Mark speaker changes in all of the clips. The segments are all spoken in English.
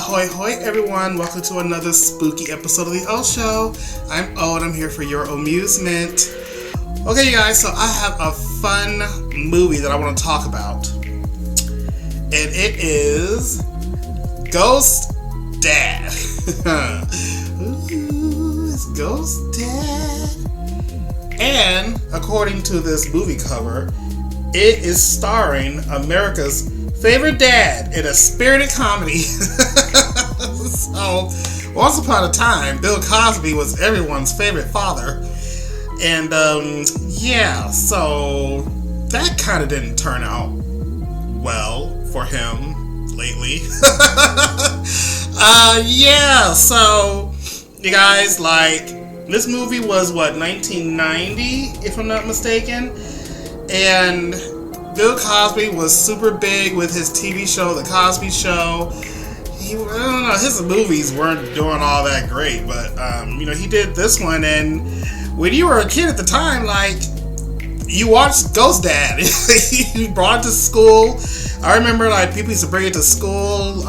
Speaker 1: Ahoy hoy everyone, welcome to another spooky episode of the O Show. I'm O and I'm here for your amusement. Okay you guys, so I have a fun movie that I want to talk about. And it is Ghost Dad. Ooh, it's Ghost Dad. And according to this movie cover, it is starring America's favorite dad in a spirited comedy. So, once upon a time, Bill Cosby was everyone's favorite father. And, so that kind of didn't turn out well for him lately. So, you guys, this movie was, 1990, if I'm not mistaken? And Bill Cosby was super big with his TV show, The Cosby Show. I don't know, his movies weren't doing all that great, but, he did this one, and when you were a kid at the time, you watched Ghost Dad. You brought it to school. I remember, people used to bring it to school,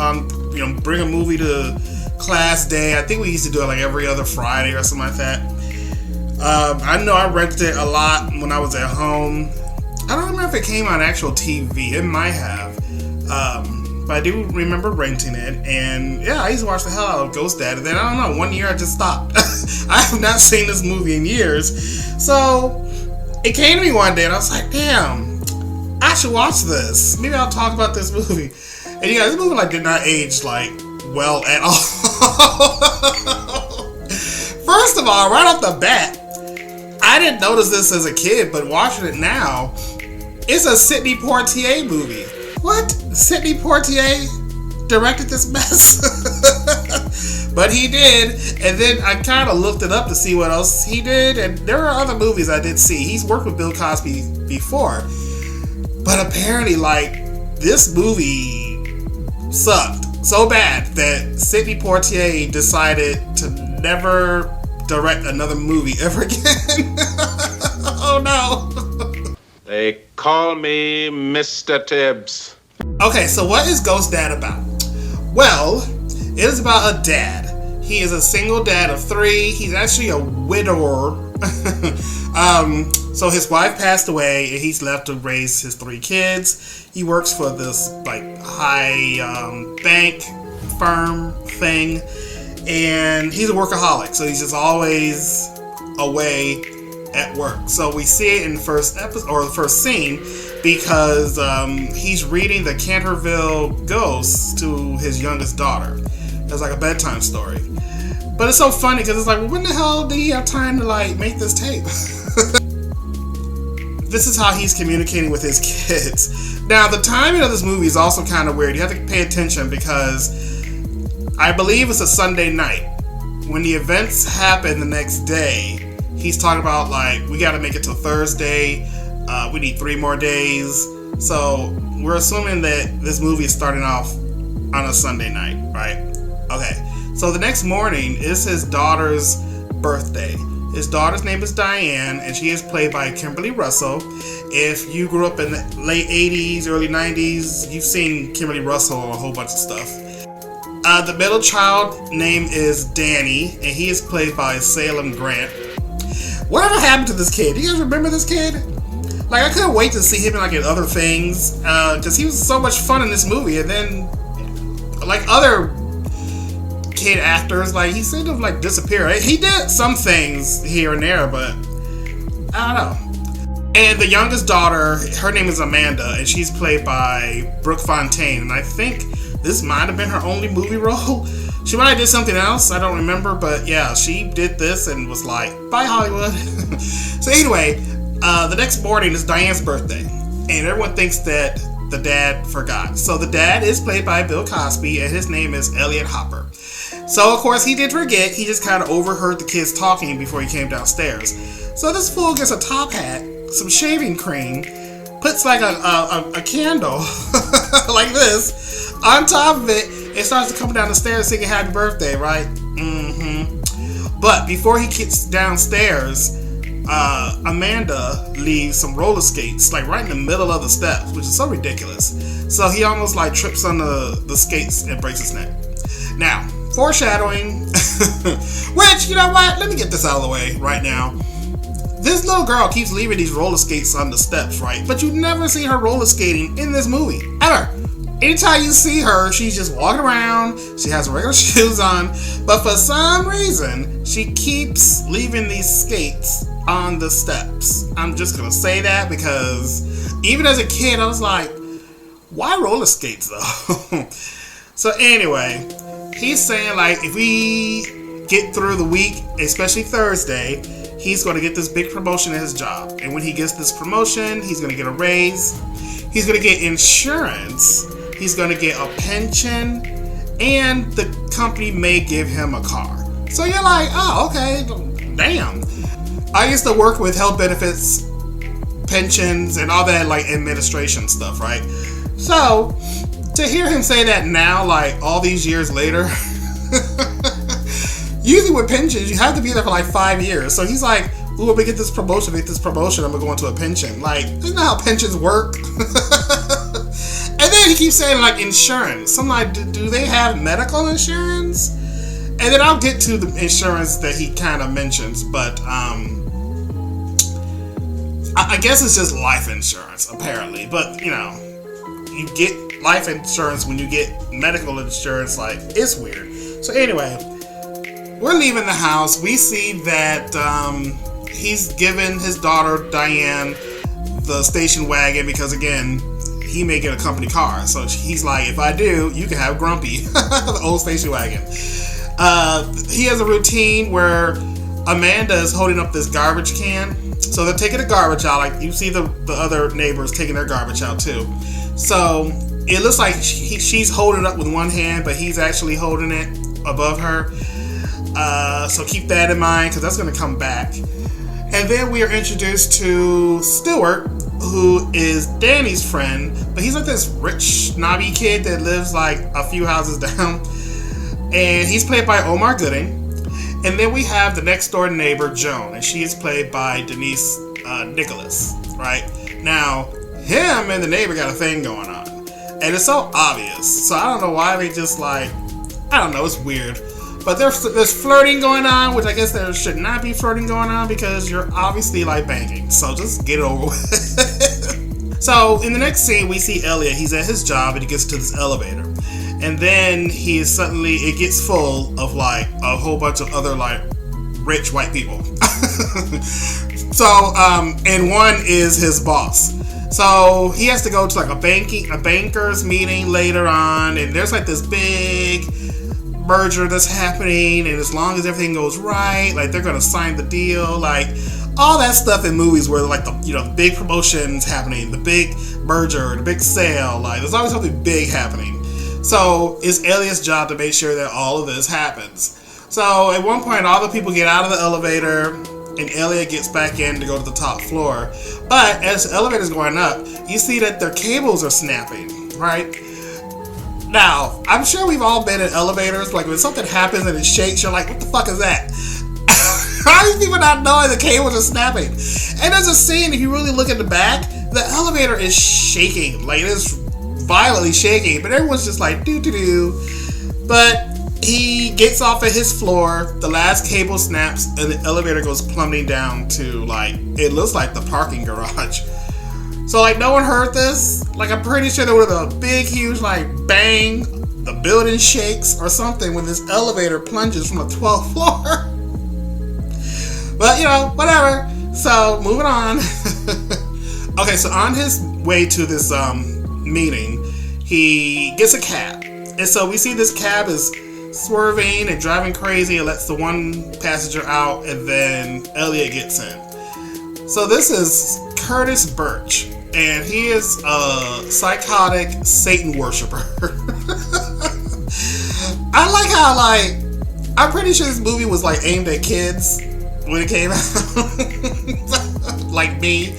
Speaker 1: bring a movie to class day. I think we used to do it, every other Friday or something like that. I know I rented it a lot when I was at home. I don't remember if it came on actual TV. It might have. But I do remember renting it. And yeah, I used to watch the hell out of Ghost Dad. And then, I don't know, one year I just stopped. I have not seen this movie in years. So, it came to me one day and I was like, damn, I should watch this. Maybe I'll talk about this movie. And you guys, this movie did not age well at all. First of all, right off the bat, I didn't notice this as a kid, but watching it now, it's a Sidney Poitier movie. What? Sidney Poitier directed this mess? But he did, and then I kind of looked it up to see what else he did, and there are other movies I did see. He's worked with Bill Cosby before, but apparently, this movie sucked so bad that Sidney Poitier decided to never direct another movie ever again. Oh no.
Speaker 2: They call me Mr. Tibbs.
Speaker 1: Okay, so what is Ghost Dad about? Well, it is about a dad. He is a single dad of 3. He's actually a widower. So his wife passed away and he's left to raise his 3 kids. He works for this high bank firm thing. And he's a workaholic, so he's just always away at work. So we see it in the first episode, or the first scene, because he's reading the Canterville Ghosts to his youngest daughter. It's like a bedtime story. But it's so funny because it's when the hell did he have time to make this tape? This is how he's communicating with his kids. Now, the timing of this movie is also kind of weird. You have to pay attention because I believe it's a Sunday night. When the events happen the next day, he's talking about, we got to make it till Thursday. We need 3 more days. So, we're assuming that this movie is starting off on a Sunday night, right? Okay. So, the next morning is his daughter's birthday. His daughter's name is Diane, and she is played by Kimberly Russell. If you grew up in the late 80s, early 90s, you've seen Kimberly Russell on a whole bunch of stuff. The middle child name is Danny, and he is played by Salem Grant. Whatever happened to this kid? Do you guys remember this kid? I couldn't wait to see him in other things, because he was so much fun in this movie. And then, other kid actors, he seemed to have disappeared. He did some things here and there, but I don't know. And the youngest daughter, her name is Amanda, and she's played by Brooke Fontaine. And I think this might have been her only movie role. She might have did something else, I don't remember, but yeah, she did this and was bye Hollywood. So anyway, the next morning is Diane's birthday, and everyone thinks that the dad forgot. So the dad is played by Bill Cosby, and his name is Elliot Hopper. So of course he did forget, he just kind of overheard the kids talking before he came downstairs. So this fool gets a top hat, some shaving cream, puts a candle like this on top of it, and starts to come down the stairs singing happy birthday, right? But before he gets downstairs, Amanda leaves some roller skates right in the middle of the steps, which is so ridiculous. So he almost trips on the skates and breaks his neck. Now, foreshadowing, which, you know what? Let me get this out of the way right now. This little girl keeps leaving these roller skates on the steps, right? But you never see her roller skating in this movie, ever. Anytime you see her, she's just walking around. She has regular shoes on. But for some reason, she keeps leaving these skates on the steps. I'm just going to say that because even as a kid, I was like, why roller skates though? So anyway, he's saying like if we get through the week, especially Thursday, he's going to get this big promotion at his job. And when he gets this promotion, he's going to get a raise. He's going to get insurance. He's going to get a pension, and the company may give him a car. So you're like, oh, okay, damn. I used to work with health benefits, pensions, and all that like administration stuff, right? So to hear him say that now, like all these years later, usually with pensions, you have to be there for like 5 years. So he's like, ooh, when we get this promotion, I'm going to go into a pension. Like, isn't that how pensions work? And then he keeps saying like insurance. I'm like, do they have medical insurance? And then I'll get to the insurance that he kind of mentions, but I guess it's just life insurance apparently. But you know, you get life insurance when you get medical insurance. Like, it's weird. So anyway, we're leaving the house. We see that he's given his daughter Diane the station wagon because again, he may get a company car. So he's like, if I do, you can have Grumpy, the old station wagon. He has a routine where Amanda is holding up this garbage can. So they're taking the garbage out. Like you see the other neighbors taking their garbage out too. So it looks like she's holding it up with one hand, but he's actually holding it above her. So keep that in mind because that's going to come back. And then we are introduced to Stewart, who is Danny's friend, but he's like this rich, snobby kid that lives like a few houses down. And he's played by Omar Gooding. And then we have the next door neighbor, Joan, and she is played by Denise Nicholas, right? Now, him and the neighbor got a thing going on. And it's so obvious. So I don't know why they just like, I don't know, it's weird. But there's flirting going on, which I guess there should not be flirting going on because you're obviously like banging. So just get it over with. So in the next scene, we see Elliot. He's at his job and he gets to this elevator. And then it gets full of like a whole bunch of other like rich white people. So, and one is his boss. So he has to go to like a banker's meeting later on. And there's like this big merger that's happening, and as long as everything goes right, like they're gonna sign the deal, like all that stuff in movies where like the big promotions happening, the big merger, the big sale, like there's always something big happening. So it's Elliot's job to make sure that all of this happens. So at one point, all the people get out of the elevator, and Elliot gets back in to go to the top floor. But as the elevator's going up, you see that their cables are snapping, right? Now, I'm sure we've all been in elevators, like when something happens and it shakes, you're like, what the fuck is that? How are these people not knowing the cables are snapping? And there's a scene, if you really look at the back, the elevator is shaking. Like, it is violently shaking, but everyone's just like, doo-doo-doo. But he gets off at his floor, the last cable snaps, and the elevator goes plummeting down to, like, it looks like the parking garage. So, like, no one heard this. Like, I'm pretty sure there was a big, huge, like, bang. The building shakes or something when this elevator plunges from the 12th floor. But, you know, whatever. So, moving on. Okay, so on his way to this meeting, he gets a cab. And so we see this cab is swerving and driving crazy and lets the one passenger out, and then Elliot gets in. So this is Curtis Birch. And he is a psychotic Satan worshiper. I like how, like, I'm pretty sure this movie was, like, aimed at kids when it came out. Like me.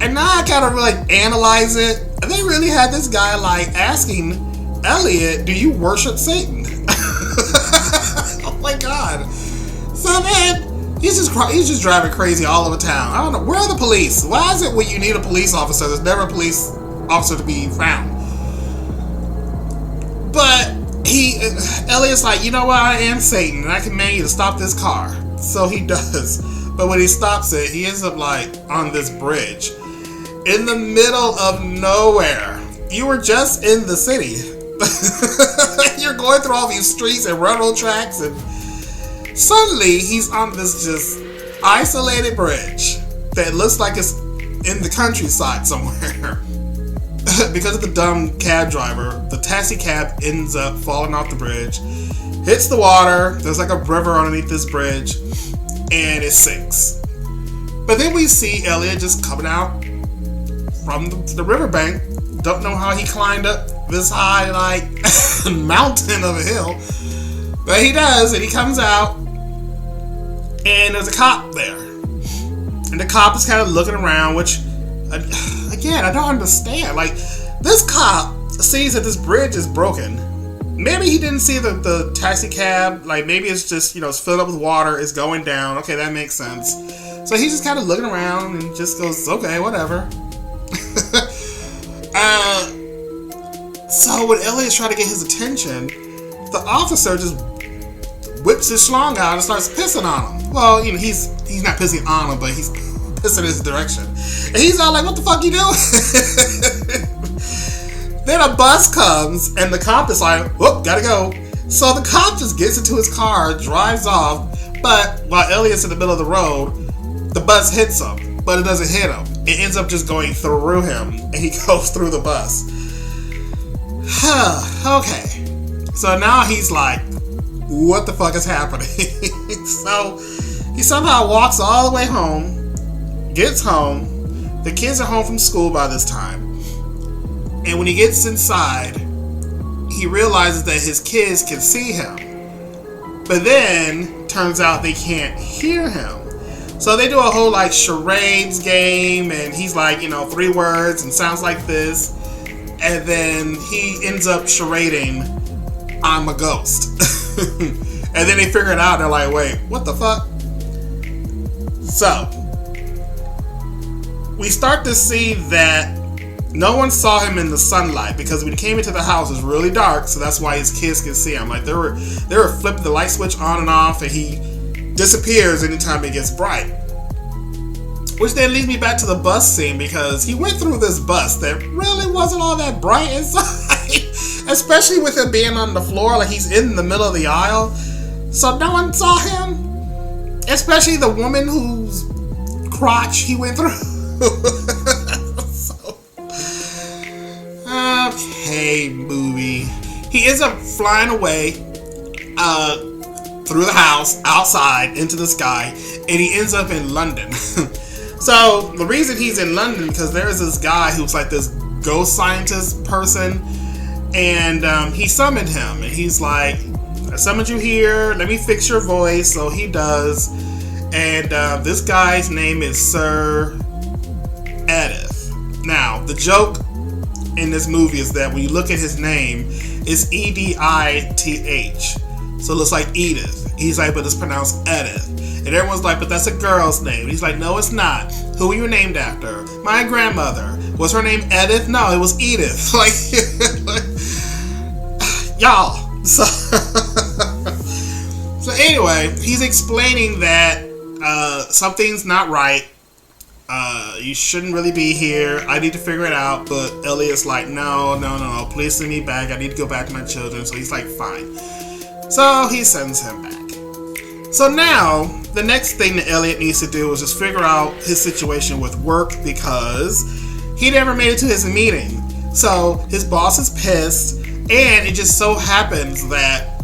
Speaker 1: And now I kind of, like, analyze it. And they really had this guy, like, asking Elliot, do you worship Satan? Oh, my God. So then he's just driving crazy all over town. I don't know. Where are the police? Why is it when you need a police officer, there's never a police officer to be found? But Elliot's like, you know what, I am Satan and I command you to stop this car. So he does. But when he stops it, he ends up like on this bridge in the middle of nowhere. You were just in the city. You're going through all these streets and railroad tracks, and suddenly he's on this just isolated bridge that looks like it's in the countryside somewhere. Because of the dumb cab driver, the taxi cab ends up falling off the bridge, hits the water. There's like a river underneath this bridge, and it sinks. But then we see Elliot just coming out from the riverbank. Don't know how he climbed up this high like mountain of a hill, but he does, and he comes out, and there's a cop there, and the cop is kind of looking around, which again, I don't understand. Like, this cop sees that this bridge is broken. Maybe he didn't see the taxi cab. Like, maybe it's just, it's filled up with water. It's going down. Okay, that makes sense. So he's just kind of looking around and just goes, okay, whatever. So when Elliot's trying to get his attention, the officer just whips his schlong out and starts pissing on him. Well, he's not pissing on him, but he's pissing in his direction. And he's all like, what the fuck you doing? Then a bus comes, and the cop is like, whoop, gotta go. So the cop just gets into his car, drives off, but while Elliot's in the middle of the road, the bus hits him, but it doesn't hit him. It ends up just going through him, and he goes through the bus. Okay. So now he's like, what the fuck is happening? So he somehow walks all the way home, gets home. The kids are home from school by this time. And when he gets inside, he realizes that his kids can see him. But then, turns out they can't hear him. So they do a whole like charades game, and he's like, 3 words and sounds like this. And then he ends up charading, I'm a ghost. And then they figure it out, and they're like, wait, what the fuck? So, we start to see that no one saw him in the sunlight, because when he came into the house, it was really dark, so that's why his kids can see him. Like, they were flipping the light switch on and off, and he disappears anytime it gets bright. Which then leads me back to the bus scene, because he went through this bus that really wasn't all that bright inside. Especially with him being on the floor, like he's in the middle of the aisle. So no one saw him. Especially the woman whose crotch he went through. Okay, movie. He ends up flying away through the house, outside, into the sky, and he ends up in London. So, the reason he's in London, because there's this guy who's like this ghost scientist person, and he summoned him, and he's like, I summoned you here, let me fix your voice. So he does, and this guy's name is Sir Edith. Now, the joke in this movie is that when you look at his name, it's Edith. So it looks like Edith. He's like, but it's pronounced Edith. And everyone's like, but that's a girl's name. He's like, no, it's not. Who were you named after? My grandmother. Was her name Edith? No, it was Edith. Like, y'all. So anyway, he's explaining that something's not right. You shouldn't really be here. I need to figure it out. But Elliot's like, no. Please send me back. I need to go back to my children. So he's like, fine. So he sends him back. So now, the next thing that Elliot needs to do is just figure out his situation with work, because he never made it to his meeting. So his boss is pissed, and it just so happens that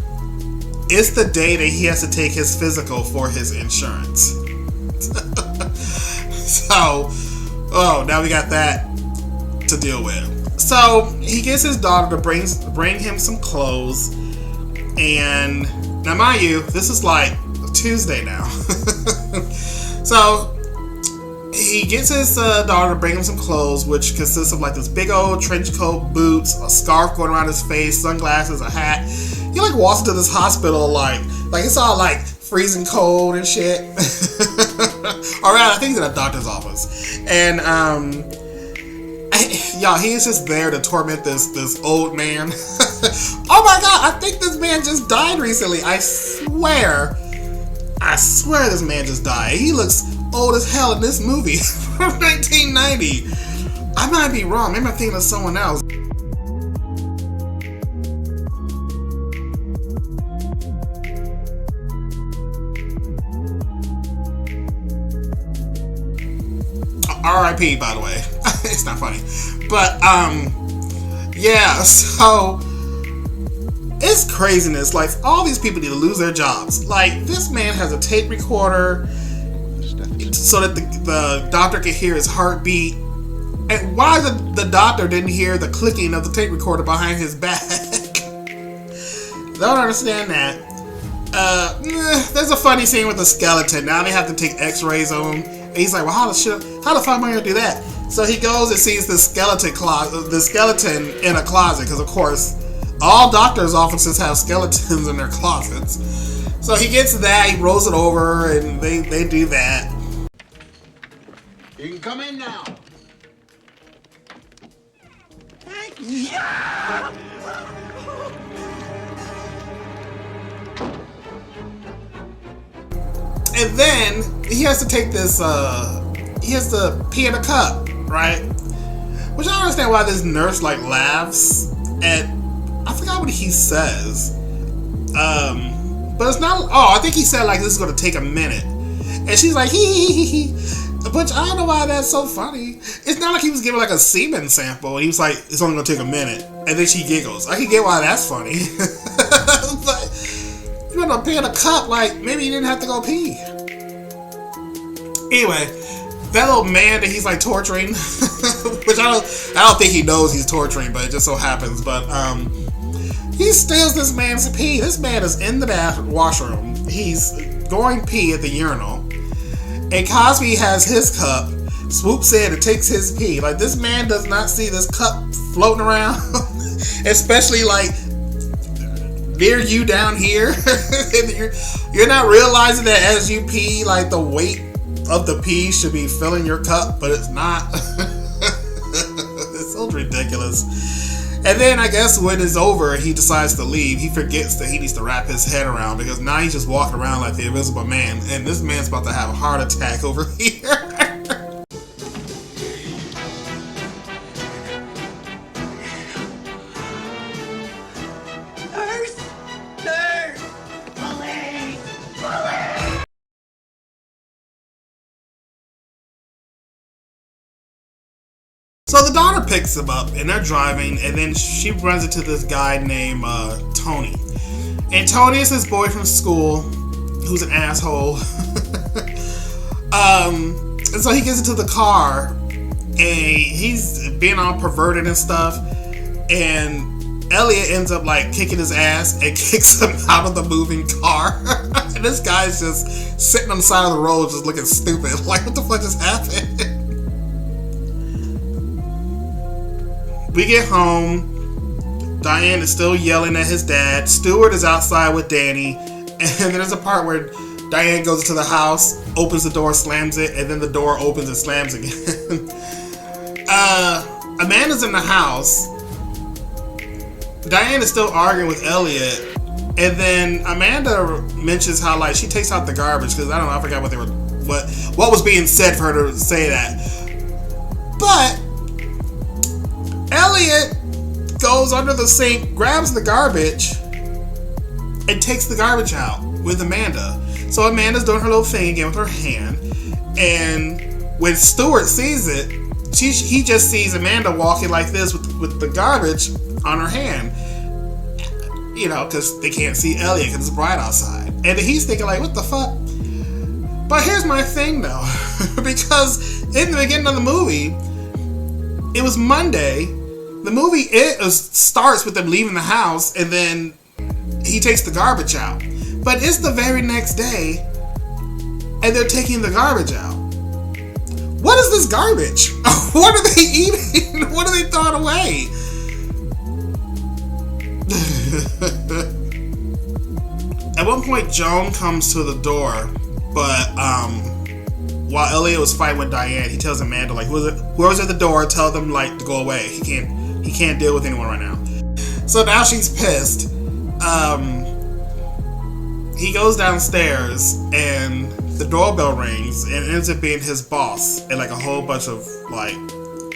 Speaker 1: it's the day that he has to take his physical for his insurance. So, now we got that to deal with. So he gets his daughter to bring him some clothes, and now mind you, this is like Tuesday now. So he gets his daughter to bring him some clothes, which consists of like this big old trench coat, boots, a scarf going around his face, sunglasses, a hat. He like walks into this hospital like it's all like freezing cold and shit. Or rather, I think he's in a doctor's office, and y'all, he is just there to torment this old man. Oh my god, I think this man just died recently. I swear this man just died. He looks old as hell in this movie from 1990. I might be wrong. Maybe I'm thinking of someone else. R.I.P. by the way. It's not funny. But yeah, so it's craziness. Like, all these people need to lose their jobs. Like, this man has a tape recorder so that the doctor can hear his heartbeat. And why the doctor didn't hear the clicking of the tape recorder behind his back? Don't understand that. There's a funny scene with the skeleton. Now they have to take x-rays of him. And he's like, well, how the fuck am I going to do that? So he goes and sees the skeleton in a closet. Because, of course, all doctors' offices have skeletons in their closets. So he gets that, he rolls it over, and they do that.
Speaker 3: You can come in now.
Speaker 4: Yeah!
Speaker 1: And then he has to take this, he has to pee in a cup, right? Which I don't understand why this nurse, like, laughs at, I forgot what he says. But it's not, I think he said, like, this is going to take a minute. And she's like, hee. But I don't know why that's so funny. It's not like he was giving, like, a semen sample. He was like, it's only going to take a minute. And then she giggles. I can get why that's funny. But you want to pee in a cup, like, maybe you didn't have to go pee. Anyway, that little man that he's, like, torturing, which I don't think he knows he's torturing, but it just so happens. But he steals this man's pee. This man is in the washroom. He's going pee at the urinal, and Cosby has his cup, swoops in and takes his pee. Like, this man does not see this cup floating around, especially, like, near you down here. You're not realizing that as you pee, like, the weight of the pee should be filling your cup, but it's not. It's so ridiculous. And then I guess when it's over, he decides to leave. He forgets that he needs to wrap his head around, because now he's just walking around like the Invisible Man, and this man's about to have a heart attack over here. So the daughter picks him up, and they're driving, and then she runs into this guy named Tony. And Tony is his boy from school, who's an asshole. And so he gets into the car, and he's being all perverted and stuff, and Elliot ends up, like, kicking his ass and kicks him out of the moving car. And this guy's just sitting on the side of the road just looking stupid. Like, what the fuck just happened? We get home. Diane is still yelling at his dad. Stuart is outside with Danny. And then there's a part where Diane goes into the house, opens the door, slams it, and then the door opens and slams again. Amanda's in the house. Diane is still arguing with Elliot. And then Amanda mentions how, like, she takes out the garbage, because I don't know, I forgot what was being said for her to say that. But Elliot goes under the sink, grabs the garbage, and takes the garbage out with Amanda. So Amanda's doing her little thing again with her hand. And when Stuart sees it, he just sees Amanda walking like this with the garbage on her hand. You know, because they can't see Elliot because it's bright outside. And then he's thinking, like, what the fuck? But here's my thing, though. Because in the beginning of the movie, it was Monday. The movie starts with them leaving the house, and then he takes the garbage out. But it's the very next day, and they're taking the garbage out. What is this garbage? What are they eating? What are they throwing away? At one point, Joan comes to the door, but while Elliot was fighting with Diane, he tells Amanda, like, whoever's at the door, tell them, like, to go away. He can't deal with anyone right now. So now she's pissed. He goes downstairs and the doorbell rings and it ends up being his boss and like a whole bunch of like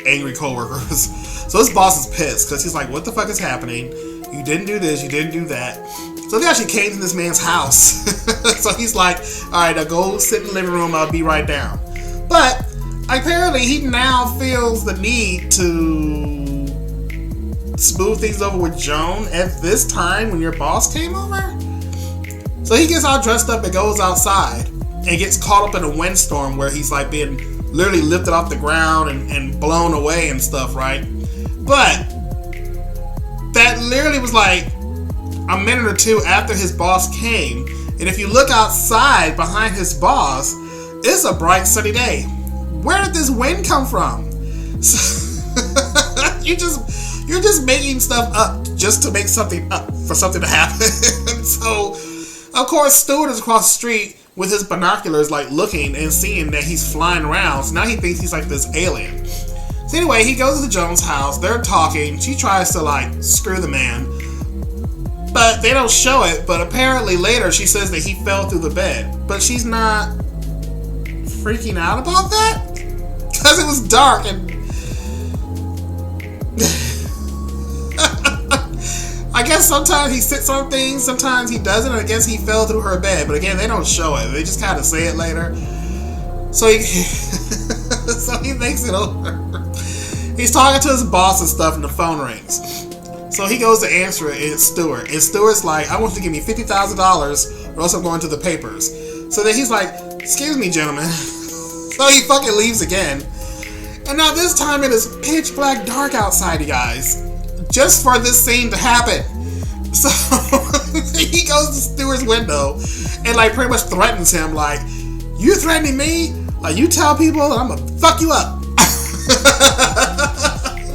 Speaker 1: angry coworkers. So his boss is pissed because he's like, what the fuck is happening? You didn't do this, you didn't do that. So they actually came to this man's house. So he's like, alright, now go sit in the living room, I'll be right down. But apparently he now feels the need to smooth things over with Joan at this time when your boss came over. So he gets all dressed up and goes outside and gets caught up in a windstorm where he's like being literally lifted off the ground and blown away and stuff, right? But that literally was like a minute or two after his boss came. And if you look outside behind his boss, it's a bright sunny day. Where did this wind come from? You're just making stuff up just to make something up for something to happen. So, of course, Stewart is across the street with his binoculars, like looking and seeing that he's flying around. So now he thinks he's like this alien. So anyway, he goes to Joan's house. They're talking. She tries to like screw the man, but they don't show it. But apparently later she says that he fell through the bed. But she's not freaking out about that because it was dark and I guess sometimes he sits on things, sometimes he doesn't, and I guess he fell through her bed. But again, they don't show it. They just kind of say it later. So he so he makes it over. He's talking to his boss and stuff, and the phone rings. So he goes to answer it, and it's Stewart. And Stewart's like, I want you to give me $50,000 or else I'm going to the papers. So then he's like, excuse me, gentlemen. So he fucking leaves again. And now this time it is pitch black dark outside, you guys. Just for this scene to happen. So he goes to Stewart's window and like pretty much threatens him like, you threatening me? Like, you tell people I'm gonna fuck you up.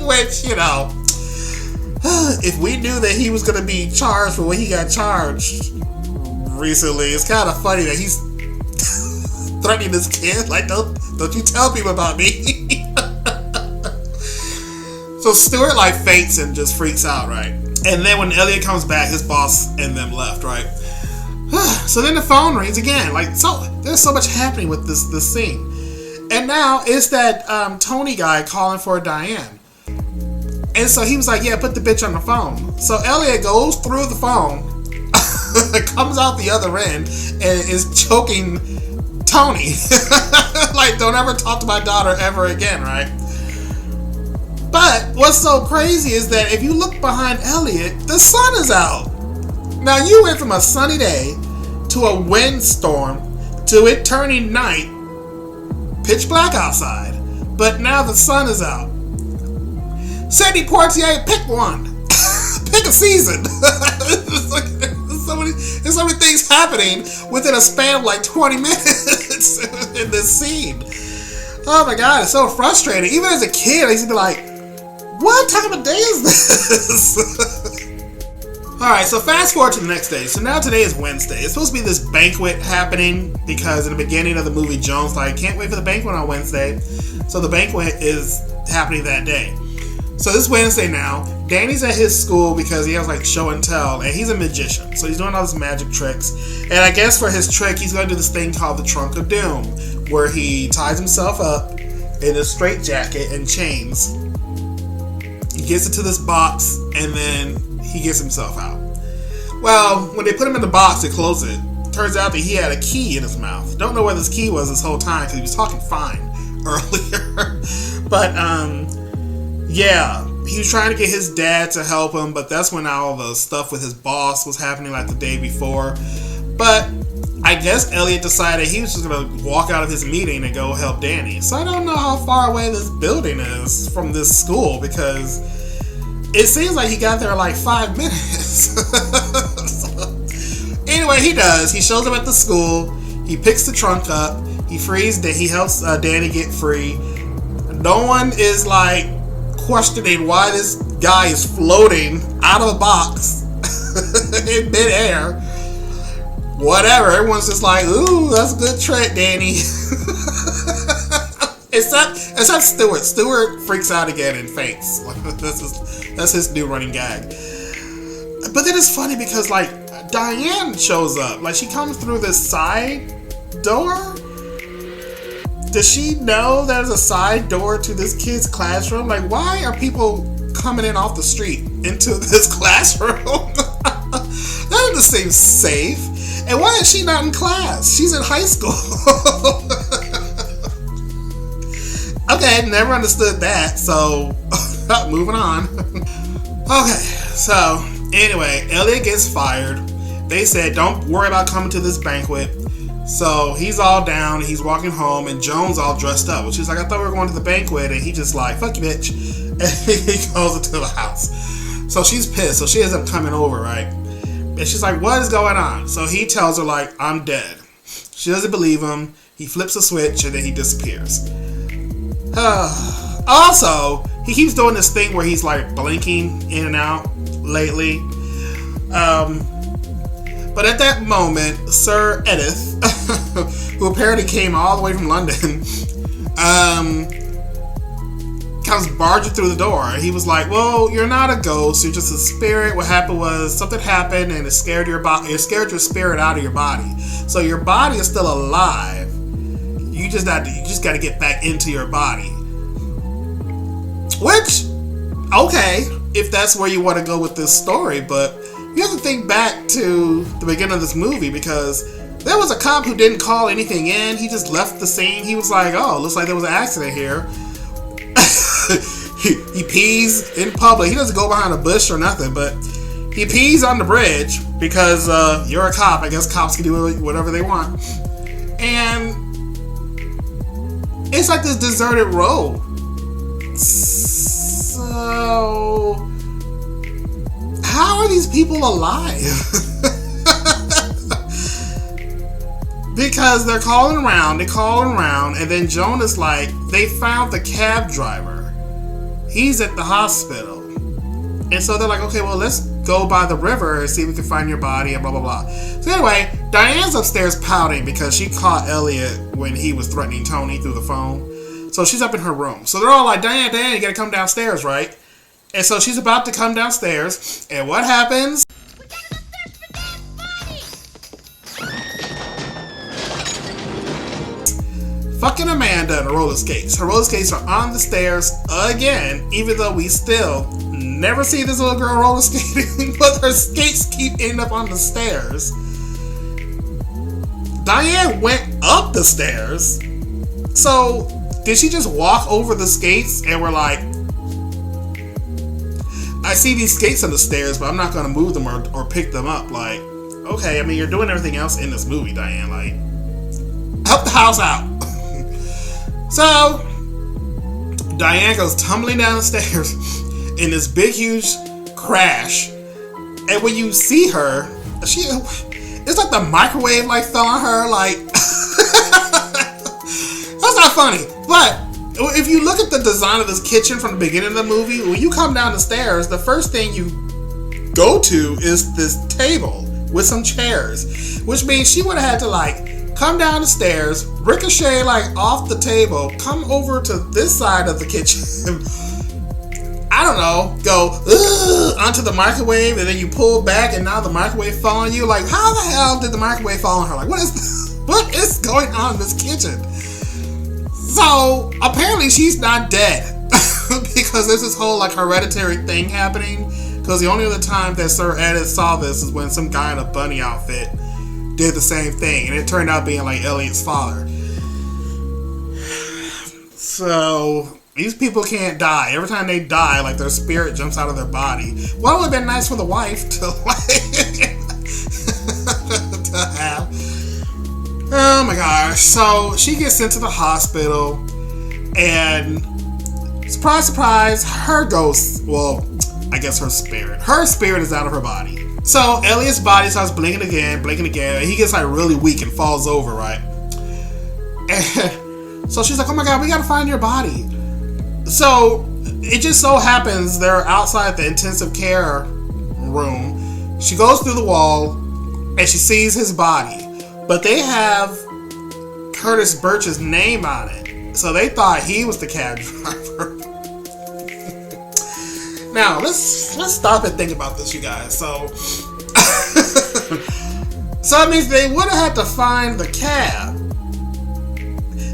Speaker 1: Which, you know, if we knew that he was gonna be charged for what he got charged recently, it's kind of funny that he's threatening this kid. Like, don't you tell people about me. So Stewart like faints and just freaks out, right? And then when Elliot comes back, his boss and them left, right? So then the phone rings again. Like, so there's so much happening with this scene. And now it's that Tony guy calling for Diane. And so he was like, yeah, put the bitch on the phone. So Elliot goes through the phone, comes out the other end, and is choking Tony. Like, don't ever talk to my daughter ever again, right? But what's so crazy is that if you look behind Elliot, the sun is out. Now you went from a sunny day to a windstorm to it turning night, pitch black outside, but now the sun is out. Sidney Poitier, pick one. Pick a season. There's so many things happening within a span of like 20 minutes in this scene. Oh my god, it's so frustrating. Even as a kid, I used to be like, what time of day is this? Alright, so fast forward to the next day. So now today is Wednesday. It's supposed to be this banquet happening because in the beginning of the movie, Joan's like, can't wait for the banquet on Wednesday. So the banquet is happening that day. So this Wednesday now, Danny's at his school because he has like show and tell, and he's a magician. So he's doing all these magic tricks. And I guess for his trick, he's going to do this thing called the Trunk of Doom, where he ties himself up in a straitjacket and chains. He gets into this box, and then he gets himself out. Well, when they put him in the box to close it, turns out that he had a key in his mouth. Don't know where this key was this whole time because he was talking fine earlier. But, yeah, he was trying to get his dad to help him, but that's when all the stuff with his boss was happening like the day before. But I guess Elliot decided he was just going to walk out of his meeting and go help Danny. So I don't know how far away this building is from this school because it seems like he got there in like 5 minutes. So, anyway, he does. He shows up at the school. He picks the trunk up. He frees. He helps Danny get free. No one is like questioning why this guy is floating out of the box in midair. Whatever. Everyone's just like, ooh, that's a good trick, Danny. Except Stewart. Stewart freaks out again and faints. That's his new running gag. But then it's funny because like Diane shows up. Like she comes through this side door. Does she know there's a side door to this kid's classroom? Like why are people coming in off the street into this classroom? That doesn't seem safe. And why is she not in class? She's in high school. Okay, never understood that, so moving on. Okay, so anyway, Elliot gets fired. They said, don't worry about coming to this banquet. So he's all down, he's walking home, and Joan's all dressed up. She's like, I thought we were going to the banquet, and he just like, fuck you, bitch. And he goes into the house. So she's pissed, so she ends up coming over, right? And she's like, what is going on? So he tells her, like, I'm dead. She doesn't believe him. He flips a switch, and then he disappears. Also, he keeps doing this thing where he's like blinking in and out lately. But at that moment, Sir Edith, who apparently came all the way from London, comes barging through the door. He was like, well, you're not a ghost, you're just a spirit. What happened was something happened and it scared your spirit out of your body. So your body is still alive. You just got to get back into your body. Which, okay, if that's where you want to go with this story, but you have to think back to the beginning of this movie because there was a cop who didn't call anything in. He just left the scene. He was like, oh, looks like there was an accident here. he pees in public. He doesn't go behind a bush or nothing, but he pees on the bridge because you're a cop. I guess cops can do whatever they want. And it's like this deserted road. So, how are these people alive? Because they're calling around, and then Joan is like, they found the cab driver. He's at the hospital. And so they're like, okay, well, let's go by the river and see if we can find your body and blah, blah, blah. So anyway, Diane's upstairs pouting because she caught Elliot when he was threatening Tony through the phone. So she's up in her room. So they're all like, Diane, you gotta come downstairs, right? And so she's about to come downstairs. And what happens?
Speaker 4: We gotta go search for Dad's body!
Speaker 1: Fucking Amanda and her roller skates. Her roller skates are on the stairs again, even though we still never see this little girl roller skating, but her skates keep ending up on the stairs. Diane went up the stairs. So, did she just walk over the skates and we're like, I see these skates on the stairs, but I'm not going to move them or pick them up. Like, okay, I mean, you're doing everything else in this movie, Diane. Like, help the house out. So, Diane goes tumbling down the stairs in this big, huge crash. And when you see her, it's like the microwave like fell on her. Like, that's not funny. But if you look at the design of this kitchen from the beginning of the movie, when you come down the stairs, the first thing you go to is this table with some chairs, which means she would have had to like come down the stairs, ricochet like off the table, come over to this side of the kitchen, I don't know, go onto the microwave, and then you pull back and now the microwave fell on you. Like, how the hell did the microwave fall on her? Like, what is going on in this kitchen? So, apparently she's not dead. Because there's this whole, like, hereditary thing happening. Because the only other time that Sir Edith saw this is when some guy in a bunny outfit did the same thing. And it turned out being, like, Elliot's father. So, these people can't die. Every time they die, like, their spirit jumps out of their body. Well, it would have been nice for the wife to, like, to have. Oh my gosh. So she gets sent to the hospital, and surprise, surprise, her ghost, well, I guess her spirit is out of her body. So Elliot's body starts blinking again, and he gets like really weak and falls over, right? And so she's like, oh my God, we gotta find your body. So it just so happens they're outside the intensive care room. She goes through the wall and she sees his body. But they have Curtis Birch's name on it. So they thought he was the cab driver. Now let's stop and think about this, you guys. So so it means they would have had to find the cab.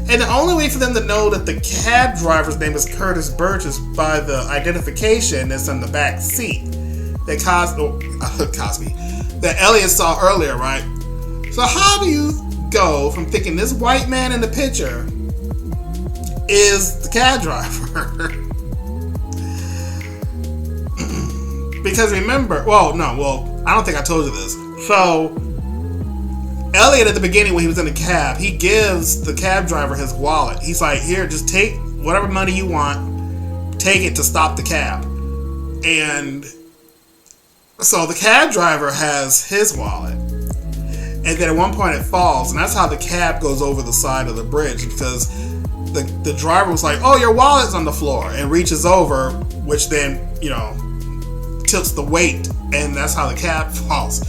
Speaker 1: And the only way for them to know that the cab driver's name is Curtis Birch is by the identification that's in the back seat that that Elliot saw earlier, right? So how do you go from thinking this white man in the picture is the cab driver? Because remember, I don't think I told you this. So Elliot, at the beginning when he was in the cab, he gives the cab driver his wallet. He's like, here, just take whatever money you want, take it to stop the cab. And so the cab driver has his wallet. And then at one point it falls, and that's how the cab goes over the side of the bridge, because the driver was like, oh, your wallet's on the floor, and reaches over, which then, tilts the weight, and that's how the cab falls.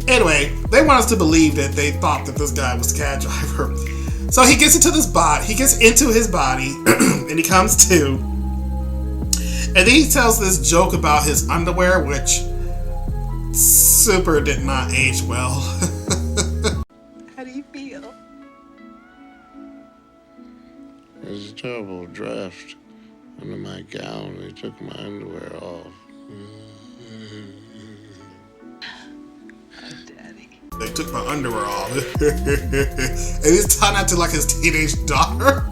Speaker 1: Anyway, they want us to believe that they thought that this guy was the cab driver. So he gets into his body, and he comes to. And then he tells this joke about his underwear, which super did not age well.
Speaker 5: How do you feel?
Speaker 3: There's a terrible draft under my gown. They took my underwear off.
Speaker 5: Daddy.
Speaker 1: They took my underwear off. And he's trying not to like his teenage daughter.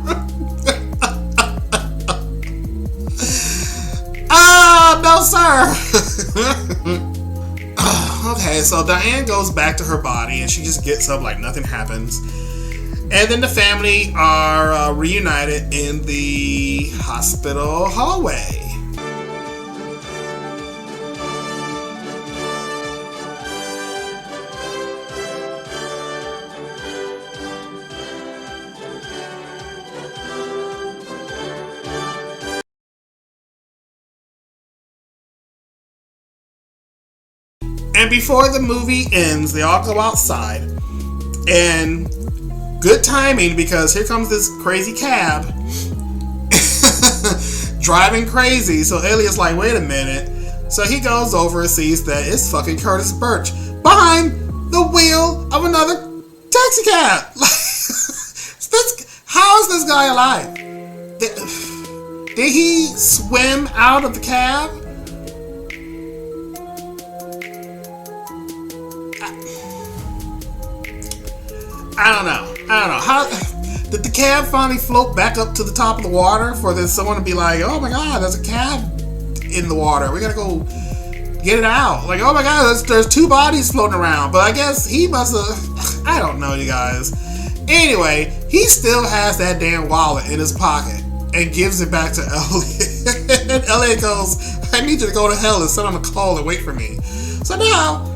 Speaker 1: No, sir. Okay, so Diane goes back to her body and she just gets up like nothing happens. And then the family are reunited in the hospital hallway. And before the movie ends, they all go outside. And good timing, because here comes this crazy cab driving crazy. So Elliot's like, wait a minute. So he goes over and sees that it's fucking Curtis Birch behind the wheel of another taxi cab. How is this guy alive? Did he swim out of the cab? I don't know. How did the cab finally float back up to the top of the water for someone to be like, oh my god, there's a cab in the water. We gotta go get it out. Like, oh my god, there's two bodies floating around. But I guess he must have, I don't know, you guys. Anyway, he still has that damn wallet in his pocket and gives it back to Elliot. And Elliot goes, I need you to go to hell and sit on the call and wait for me. So now,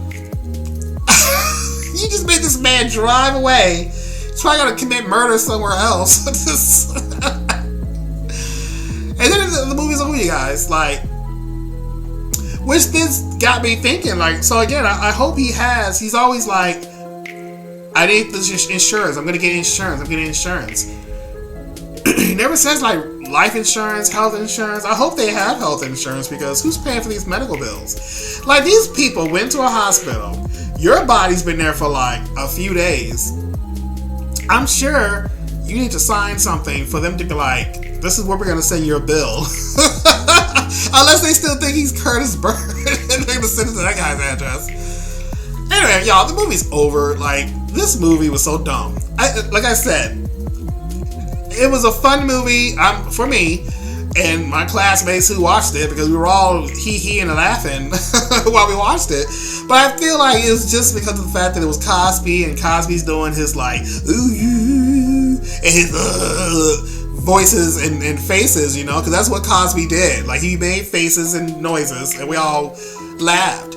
Speaker 1: you just made this man drive away. He's probably gonna commit murder somewhere else. And then the movie's over, you guys. Like, which this got me thinking. Like, so again, I hope he's always like, I need this insurance. I'm gonna get insurance. I'm getting insurance. He never says like life insurance, health insurance. I hope they have health insurance, because who's paying for these medical bills? Like, these people went to a hospital. Your body's been there for like a few days. I'm sure you need to sign something for them to be like, this is where we're going to send you a bill. Unless they still think he's Curtis Birch and they're going to send it to that guy's address. Anyway, y'all, the movie's over. Like, this movie was so dumb. Like I said, it was a fun movie for me and my classmates who watched it, because we were all hee and laughing while we watched it. But I feel like it's just because of the fact that it was Cosby, and Cosby's doing his like ooh, and his voices and faces, because that's what Cosby did. Like, he made faces and noises, and we all laughed.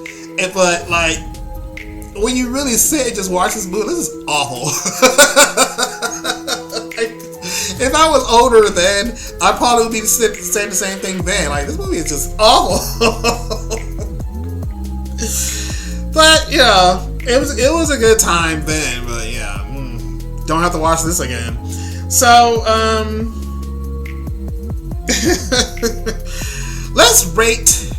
Speaker 1: But like, when you really sit and just watch this movie, this is awful. If I was older then, I probably would be saying the same thing then. Like, this movie is just awful. But, it was a good time then. But, yeah. don't have to watch this again. So, let's rate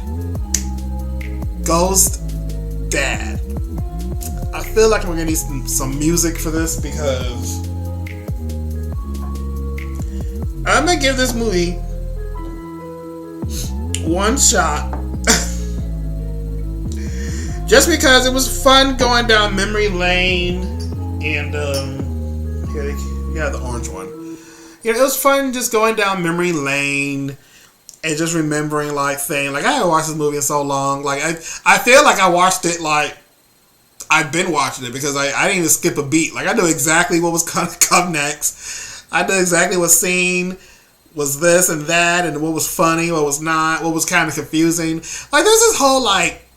Speaker 1: Ghost Dad. I feel like we're gonna need some music for this because I'm gonna give this movie one shot. Just because it was fun going down memory lane, and the orange one. You know, it was fun just going down memory lane and just remembering like things. Like I haven't watched this movie in so long. Like I feel like I watched it like I've been watching it because I didn't even skip a beat. Like I knew exactly what was gonna come next. I knew exactly what scene was this and that, and what was funny, what was not, what was kind of confusing. Like there's this whole like.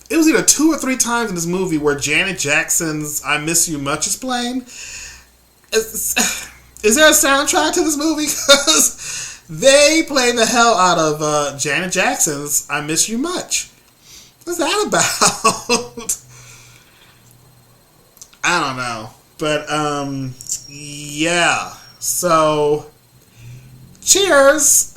Speaker 1: It was either 2 or 3 times in this movie where Janet Jackson's "I Miss You Much" is playing. Is there a soundtrack to this movie? Because they play the hell out of Janet Jackson's "I Miss You Much." What's that about? I don't know. But, yeah. So, cheers!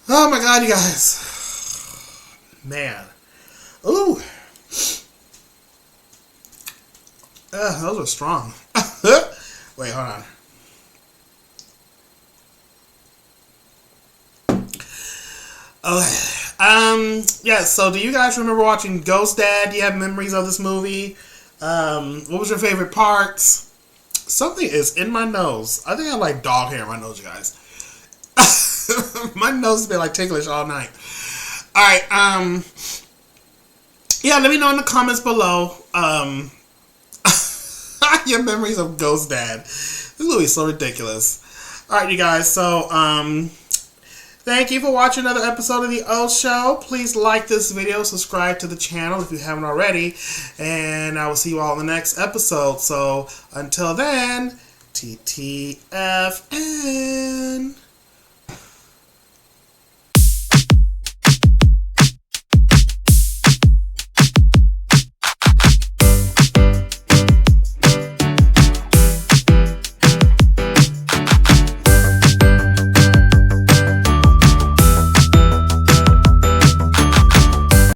Speaker 1: Oh my god, you guys. Man. Ooh. Those are strong. Wait, hold on. Okay. Yeah, so do you guys remember watching Ghost Dad? Do you have memories of this movie? What was your favorite parts? Something is in my nose. I think I have like dog hair in my nose, you guys. My nose has been like ticklish all night. Alright, yeah, let me know in the comments below your memories of Ghost Dad. This movie is so ridiculous. Alright, you guys, so thank you for watching another episode of The O Show. Please like this video, subscribe to the channel if you haven't already, and I will see you all in the next episode. So until then, TTFN.